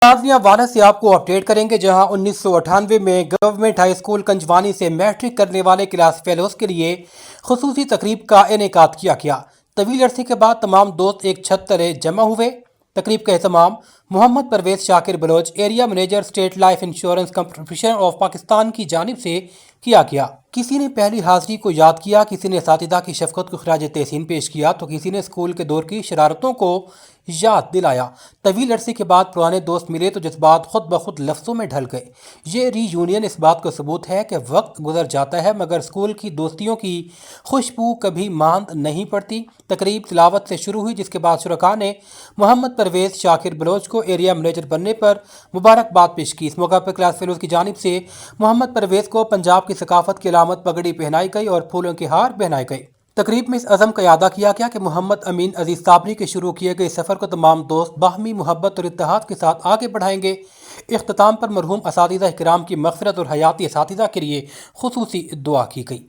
नाज़िया वाला से आपको अपडेट करेंगे, जहां 1998 में गवर्नमेंट हाई स्कूल कंजवानी से मैट्रिक करने वाले क्लास फेलोज के लिए खुसूसी तकरीब का इनेकाद किया गया। तवील अरसे के बाद तमाम दोस्त एक छत तले जमा हुए। तकरीब का एहतमाम Mohammad Parvez Shakir Baloch, area manager, state life insurance corporation of Pakistan की जानिब से किया गया। किसी ने पहली हाजिरी को याद किया, किसी ने असातिज़ा की शफ़क़त को खिराज तहसीन पेश किया, तो किसी ने स्कूल के दौर की शरारतों को याद दिलाया। तवील अरसे के बाद पुराने दोस्त मिले तो जज्बात खुद ब खुद लफ्ज़ों में ढल गए। ये रीयूनियन इस बात का सबूत है कि वक्त गुजर जाता है मगर स्कूल की दोस्तियों की खुशबू कभी मांद नहीं पड़ती। तकरीब तिलावत से शुरू हुई, जिसके बाद शुरका ने मोहम्मद परवेज शाकिर बलोच को एरिया मैनेजर बनने पर मुबारकबाद पेश की। इस मौका पर क्लास फेलोज की जानिब से मोहम्मद परवेज को पंजाब की सकाफत की अलामत पगड़ी पहनाई गई और फूलों के हार पहनाए गए। तकरीब में इस अज़म का यादा किया गया कि मोहम्मद अमीन अजीज साबरी के शुरू किए गए सफ़र को तमाम दोस्त बाहमी मोहब्बत और इत्तेहाद के साथ आगे बढ़ाएंगे। इख्तिताम पर मरहूम असातिज़ा इकराम की मग़फ़िरत और हयाती असातिज़ा के लिए खुसूसी दुआ की गई।